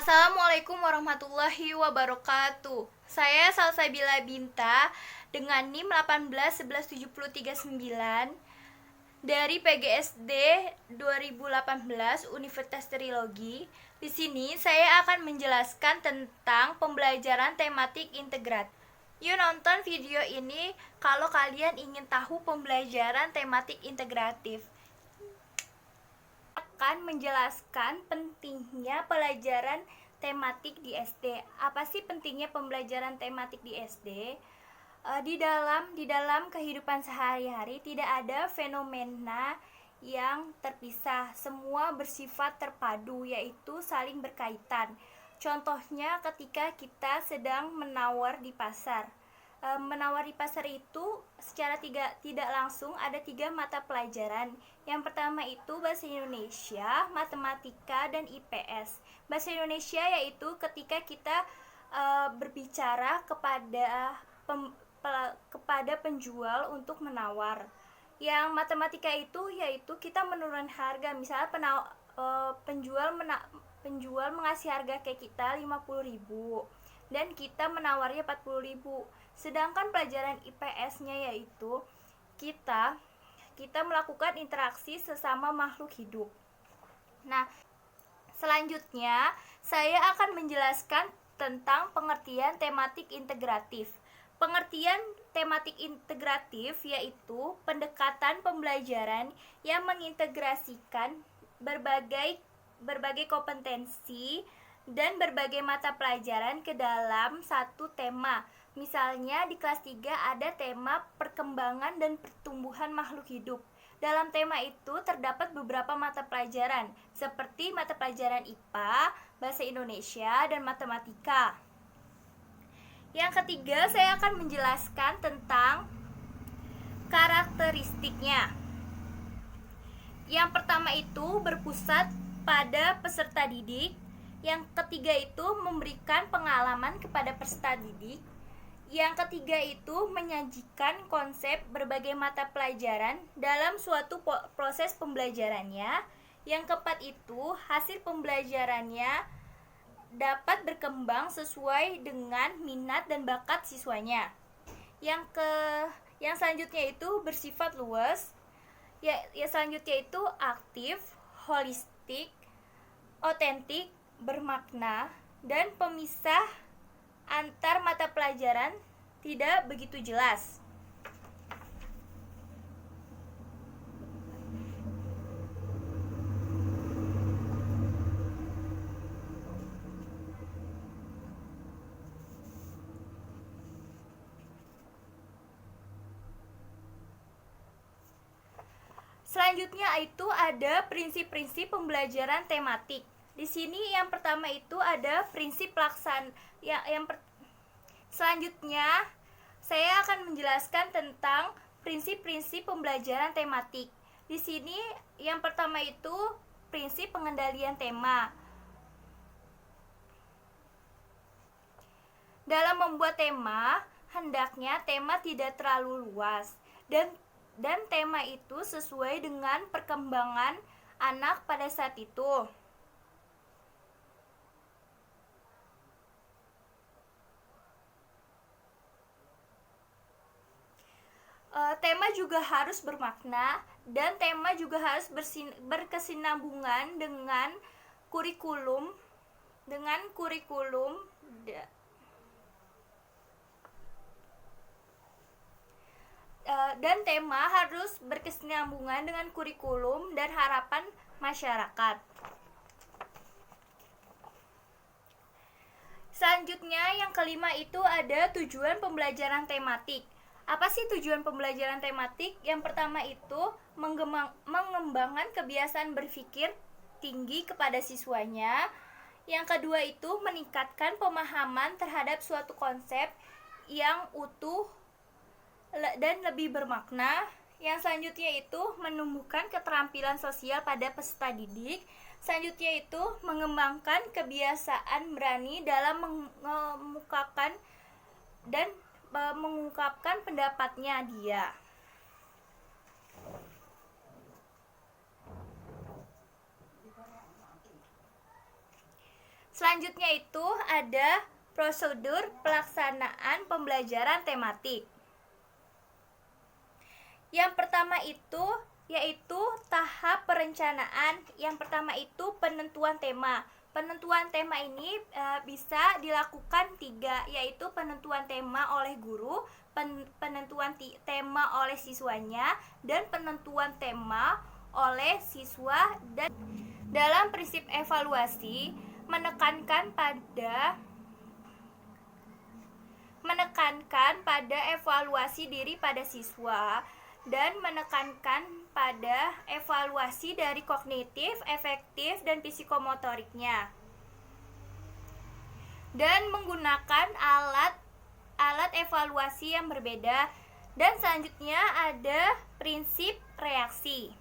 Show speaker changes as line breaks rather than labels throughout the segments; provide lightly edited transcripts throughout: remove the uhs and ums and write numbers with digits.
Assalamualaikum warahmatullahi wabarakatuh. Saya Salsabila Binta dengan NIM 1811739 dari PGSD 2018 Universitas Trilogi. Di sini saya akan menjelaskan tentang pembelajaran tematik integrat. Yuk nonton video ini kalau kalian ingin tahu pembelajaran tematik integratif. Akan menjelaskan pentingnya pelajaran tematik di SD. Apa sih pentingnya pembelajaran tematik di SD? Di dalam kehidupan sehari-hari tidak ada fenomena yang terpisah, semua bersifat terpadu, yaitu saling berkaitan. Contohnya ketika kita sedang menawar di pasar. Menawar di pasar itu secara tidak langsung ada 3 mata pelajaran. Yang pertama itu bahasa Indonesia, matematika, dan IPS. Bahasa Indonesia yaitu ketika kita berbicara kepada penjual untuk menawar. Yang matematika itu yaitu kita menurunkan harga. Misalnya penjual mengasih harga ke kita 50.000 dan kita menawarnya 40.000. Sedangkan pelajaran IPS-nya yaitu kita melakukan interaksi sesama makhluk hidup. Nah, selanjutnya saya akan menjelaskan tentang pengertian tematik integratif. Pengertian tematik integratif yaitu pendekatan pembelajaran yang mengintegrasikan berbagai kompetensi dan berbagai mata pelajaran ke dalam satu tema. Misalnya di kelas 3 ada tema perkembangan dan pertumbuhan makhluk hidup. Dalam tema itu terdapat beberapa mata pelajaran seperti mata pelajaran IPA, bahasa Indonesia, dan matematika. Yang ketiga, saya akan menjelaskan tentang karakteristiknya. Yang pertama itu berpusat pada peserta didik. Yang ketiga itu memberikan pengalaman kepada peserta didik. Yang ketiga itu menyajikan konsep berbagai mata pelajaran dalam suatu proses pembelajarannya. Yang keempat itu hasil pembelajarannya dapat berkembang sesuai dengan minat dan bakat siswanya. Yang selanjutnya itu bersifat luas. Ya selanjutnya itu aktif, holistik, otentik, bermakna, dan pemisah antar mata pelajaran tidak begitu jelas. Selanjutnya itu ada prinsip-prinsip pembelajaran tematik. Di sini yang pertama itu ada prinsip selanjutnya saya akan menjelaskan tentang prinsip-prinsip pembelajaran tematik. Di sini yang pertama itu prinsip pengendalian tema. Dalam membuat tema, hendaknya tema tidak terlalu luas dan tema itu sesuai dengan perkembangan anak pada saat itu. Tema juga harus bermakna dan tema juga harus berkesinambungan dengan kurikulum dan tema harus berkesinambungan dengan kurikulum dan harapan masyarakat. Selanjutnya yang kelima itu ada tujuan pembelajaran tematik. Apa sih tujuan pembelajaran tematik? Yang pertama itu mengembangkan kebiasaan berpikir tinggi kepada siswanya. Yang kedua itu meningkatkan pemahaman terhadap suatu konsep yang utuh dan lebih bermakna. Yang selanjutnya itu menumbuhkan keterampilan sosial pada peserta didik. Selanjutnya itu mengembangkan kebiasaan berani dalam mengemukakan dan mengungkapkan pendapatnya dia. Selanjutnya itu ada prosedur pelaksanaan pembelajaran tematik. Yang pertama itu yaitu tahap perencanaan. Yang pertama itu penentuan tema. Penentuan tema ini bisa dilakukan 3, yaitu penentuan tema oleh guru, penentuan tema oleh siswanya, dan penentuan tema oleh siswa. Dan dalam prinsip evaluasi menekankan pada evaluasi diri pada siswa dan menekankan pada evaluasi dari kognitif, efektif, dan psikomotoriknya, dan menggunakan alat evaluasi yang berbeda. Dan selanjutnya ada prinsip reaksi.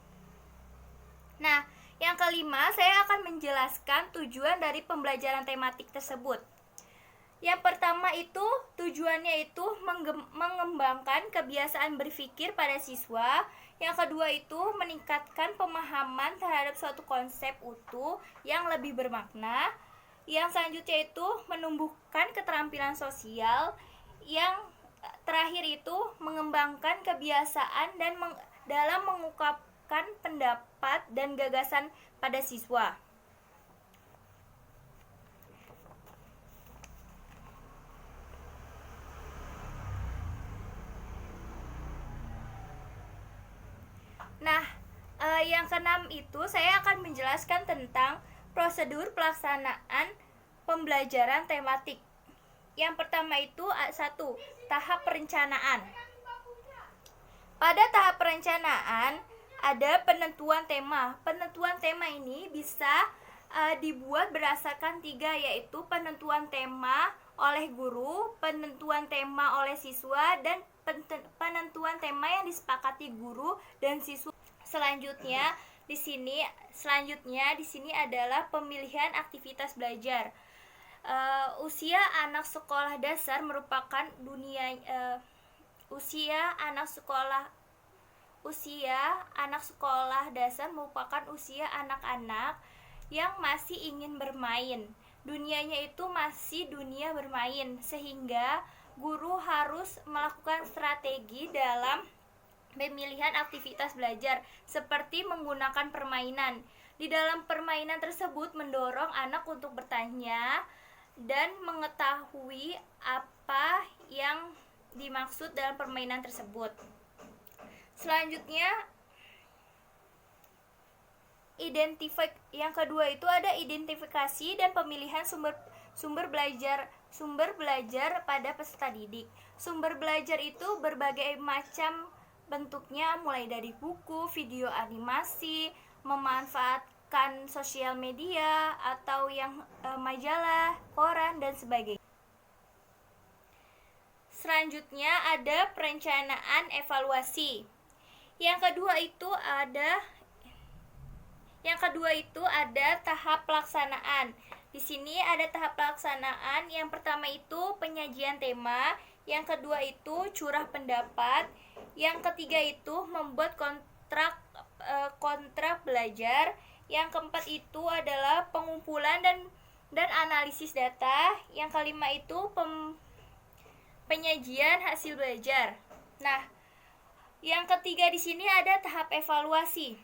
Nah, yang kelima, saya akan menjelaskan tujuan dari pembelajaran tematik tersebut. Yang pertama itu tujuannya itu mengembangkan kebiasaan berpikir pada siswa. Yang kedua itu meningkatkan pemahaman terhadap suatu konsep utuh yang lebih bermakna. Yang selanjutnya itu menumbuhkan keterampilan sosial. Yang terakhir itu mengembangkan kebiasaan dan dalam mengungkapkan pendapat dan gagasan pada siswa. Nah, yang keenam itu saya akan menjelaskan tentang prosedur pelaksanaan pembelajaran tematik. Yang pertama itu 1. Tahap perencanaan. Pada tahap perencanaan ada penentuan tema. Penentuan tema ini bisa dibuat berdasarkan 3, yaitu penentuan tema oleh guru, penentuan tema oleh siswa, dan penentuan tema yang disepakati guru dan siswa. Selanjutnya di sini adalah pemilihan aktivitas belajar. Usia anak sekolah dasar merupakan usia anak sekolah dasar merupakan usia anak-anak yang masih ingin bermain. Dunianya itu masih dunia bermain, sehingga guru harus melakukan strategi dalam pemilihan aktivitas belajar, seperti menggunakan permainan. Di dalam permainan tersebut mendorong anak untuk bertanya dan mengetahui apa yang dimaksud dalam permainan tersebut. Selanjutnya yang kedua itu ada identifikasi dan pemilihan sumber belajar pada peserta didik. Sumber belajar itu berbagai macam bentuknya, mulai dari buku, video animasi, memanfaatkan sosial media atau yang majalah, koran, dan sebagainya. Selanjutnya ada perencanaan evaluasi. Yang kedua itu ada tahap pelaksanaan. Di sini ada tahap pelaksanaan. Yang pertama itu penyajian tema, yang kedua itu curah pendapat, yang ketiga itu membuat kontrak belajar, yang keempat itu adalah pengumpulan dan analisis data, yang kelima itu penyajian hasil belajar. Nah, yang ketiga di sini ada tahap evaluasi.